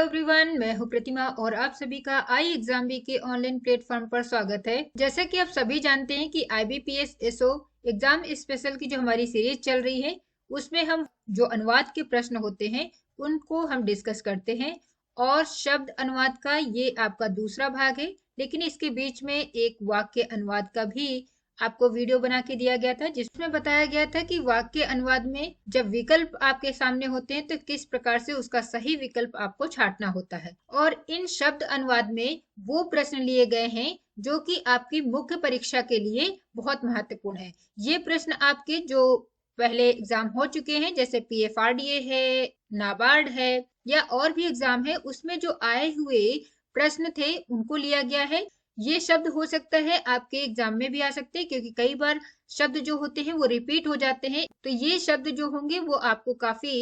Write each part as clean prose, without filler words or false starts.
Everyone, मैं हूं प्रतिमा और आप सभी का आई एग्जाम बी के ऑनलाइन प्लेटफॉर्म पर स्वागत है। जैसा कि आप सभी जानते हैं कि IBPS SO एग्जाम स्पेशल की जो हमारी सीरीज चल रही है उसमें हम जो अनुवाद के प्रश्न होते हैं उनको हम डिस्कस करते हैं और शब्द अनुवाद का ये आपका दूसरा भाग है। लेकिन इसके बीच में एक वाक्य अनुवाद का भी आपको वीडियो बना के दिया गया था जिसमें बताया गया था कि वाक्य अनुवाद में जब विकल्प आपके सामने होते हैं तो किस प्रकार से उसका सही विकल्प आपको छांटना होता है। और इन शब्द अनुवाद में वो प्रश्न लिए गए हैं जो कि आपकी मुख्य परीक्षा के लिए बहुत महत्वपूर्ण है। ये प्रश्न आपके जो पहले एग्जाम हो चुके हैं जैसे PFRDA है, नाबार्ड है या और भी एग्जाम है उसमें जो आए हुए प्रश्न थे उनको लिया गया है। ये शब्द हो सकता है आपके एग्जाम में भी आ सकते हैं क्योंकि कई बार शब्द जो होते हैं वो रिपीट हो जाते हैं, तो ये शब्द जो होंगे वो आपको काफी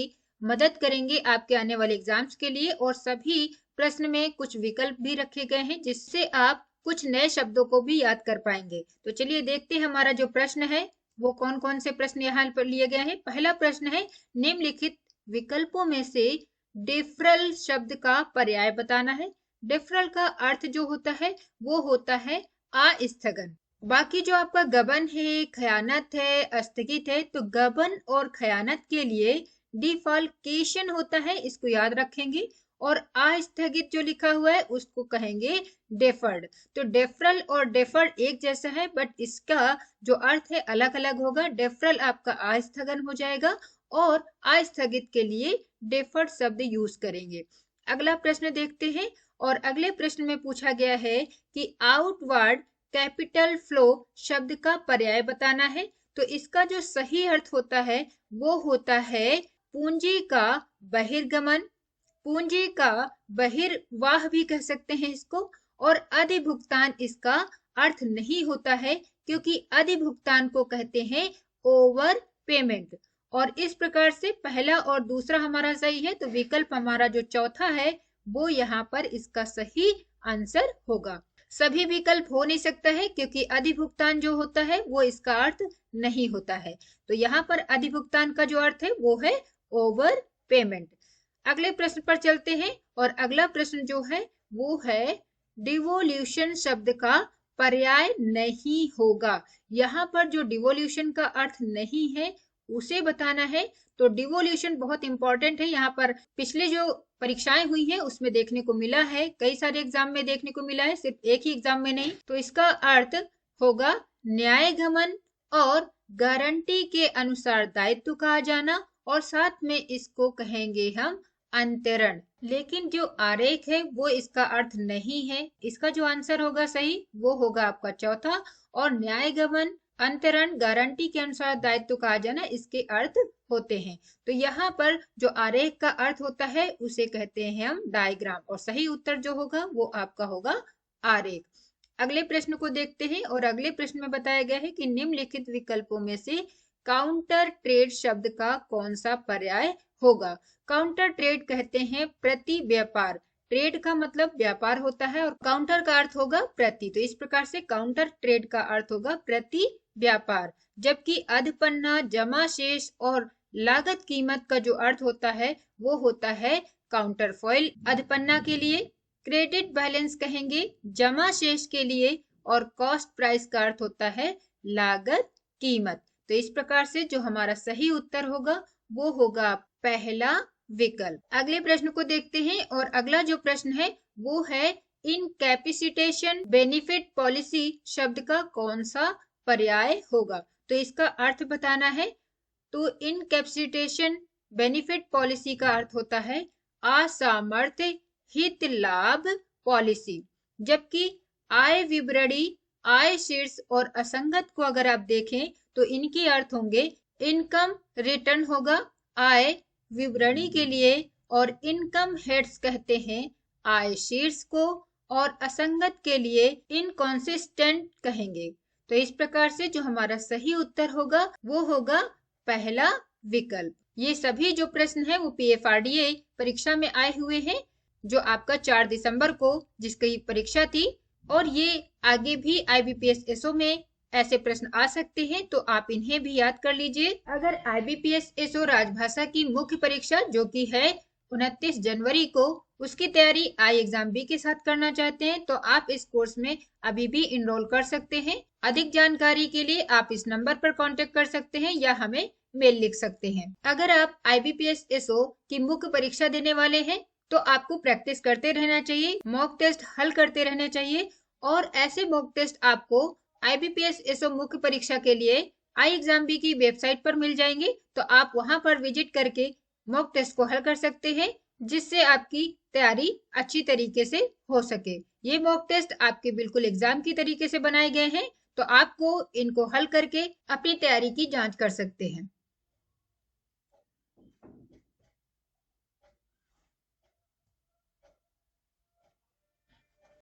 मदद करेंगे आपके आने वाले एग्जाम्स के लिए। और सभी प्रश्न में कुछ विकल्प भी रखे गए हैं जिससे आप कुछ नए शब्दों को भी याद कर पाएंगे। तो चलिए देखते हैं हमारा जो प्रश्न है वो कौन कौन से प्रश्न यहाँ पर लिए गए हैं। पहला प्रश्न है, निम्नलिखित विकल्पों में से डिफरल शब्द का पर्याय बताना है। डिफरल का अर्थ जो होता है वो होता है अस्थगन। बाकी जो आपका गबन है, खयानत है, अस्थगित है, तो गबन और खयानत के लिए डिफॉल्केशन होता है, इसको याद रखेंगे। और अस्थगित जो लिखा हुआ है उसको कहेंगे डेफर्ड। तो डेफरल और डेफर्ड एक जैसा है बट इसका जो अर्थ है अलग अलग होगा। डेफरल आपका अस्थगन हो जाएगा और अस्थगित के लिए डेफर्ड शब्द यूज करेंगे। अगला प्रश्न देखते हैं और अगले प्रश्न में पूछा गया है कि आउटवर्ड कैपिटल फ्लो शब्द का पर्याय बताना है। तो इसका जो सही अर्थ होता है वो होता है पूंजी का बहिर्गमन, पूंजी का बहिर्वाह भी कह सकते हैं इसको। और अधिभुगतान इसका अर्थ नहीं होता है क्योंकि अधिभुगतान को कहते हैं ओवर पेमेंट। और इस प्रकार से पहला और दूसरा हमारा सही है, तो विकल्प हमारा जो चौथा है वो यहाँ पर इसका सही आंसर होगा। सभी विकल्प हो नहीं सकता है क्योंकि अधिभुगतान जो होता है वो इसका अर्थ नहीं होता है। तो यहाँ पर अधिभुगतान का जो अर्थ है वो है ओवर पेमेंट। अगले प्रश्न पर चलते हैं और अगला प्रश्न जो है वो है डिवोल्यूशन शब्द का पर्याय नहीं होगा। यहाँ पर जो डिवोल्यूशन का अर्थ नहीं है उसे बताना है। तो डिवोल्यूशन बहुत इंपॉर्टेंट है, यहाँ पर पिछले जो परीक्षाएं हुई हैं उसमें देखने को मिला है, कई सारे एग्जाम में देखने को मिला है, सिर्फ एक ही एग्जाम में नहीं। तो इसका अर्थ होगा न्यायगमन और गारंटी के अनुसार दायित्व कहा जाना और साथ में इसको कहेंगे हम अंतरण। लेकिन जो आरेख है वो इसका अर्थ नहीं है। इसका जो आंसर होगा सही वो होगा आपका चौथा। और न्यायगमन, अंतरण, गारंटी के अनुसार दायित्व कहा जाना इसके अर्थ होते हैं। तो यहाँ पर जो आरेख का अर्थ होता है उसे कहते हैं हम डायग्राम और सही उत्तर जो होगा वो आपका होगा आरेख। अगले प्रश्न को देखते हैं और अगले प्रश्न में बताया गया है कि निम्नलिखित विकल्पों में से काउंटर ट्रेड शब्द का कौन सा पर्याय होगा। काउंटर ट्रेड कहते हैं प्रति व्यापार। ट्रेड का मतलब व्यापार होता है और काउंटर का अर्थ होगा प्रति। तो इस प्रकार से काउंटर ट्रेड का अर्थ होगा प्रति व्यापार। जबकि अधपन्ना, जमा शेष और लागत कीमत का जो अर्थ होता है वो होता है काउंटर फॉइल अधपन्ना के लिए, क्रेडिट बैलेंस कहेंगे जमा शेष के लिए और कॉस्ट प्राइस का अर्थ होता है लागत कीमत। तो इस प्रकार से जो हमारा सही उत्तर होगा वो होगा पहला विकल्प। अगले प्रश्न को देखते हैं और अगला जो प्रश्न है वो है इनकैपेसिटेशन बेनिफिट पॉलिसी शब्द का कौन सा पर्याय होगा। तो इसका अर्थ बताना है। तो इनकैपेसिटेशन बेनिफिट पॉलिसी का अर्थ होता है असामर्थ्य हित लाभ पॉलिसी। जबकि आय विवरणी, आय शीर्ष और असंगत को अगर आप देखें तो इनके अर्थ होंगे इनकम रिटर्न होगा आय विवरणी के लिए और इनकम हेड्स कहते हैं आय शीर्ष को और असंगत के लिए इनकॉन्सिस्टेंट कहेंगे। तो इस प्रकार से जो हमारा सही उत्तर होगा वो होगा पहला विकल्प। ये सभी जो प्रश्न है वो PFRDA परीक्षा में आए हुए हैं जो आपका 4 दिसंबर को जिसकी परीक्षा थी। और ये आगे भी IBPS SO में ऐसे प्रश्न आ सकते हैं तो आप इन्हें भी याद कर लीजिए। अगर IBPS SO राजभाषा की मुख्य परीक्षा जो कि है 29 जनवरी को, उसकी तैयारी आई एग्जाम बी के साथ करना चाहते हैं तो आप इस कोर्स में अभी भी इनरोल कर सकते हैं। अधिक जानकारी के लिए आप इस नंबर पर कांटेक्ट कर सकते हैं या हमें मेल लिख सकते हैं। अगर आप IBPS SO की मुख्य परीक्षा देने वाले हैं तो आपको प्रैक्टिस करते रहना चाहिए, मॉक टेस्ट हल करते रहना चाहिए और ऐसे मॉक टेस्ट आपको IBPS SO मुख्य परीक्षा के लिए आई एग्जाम बी की वेबसाइट पर मिल जाएंगे, तो आप वहां पर विजिट करके मॉक टेस्ट को हल कर सकते हैं, जिससे आपकी तैयारी अच्छी तरीके से हो सके। ये मॉक टेस्ट आपके बिल्कुल एग्जाम की तरीके से बनाए गए हैं, तो आपको इनको हल करके अपनी तैयारी की जांच कर सकते हैं।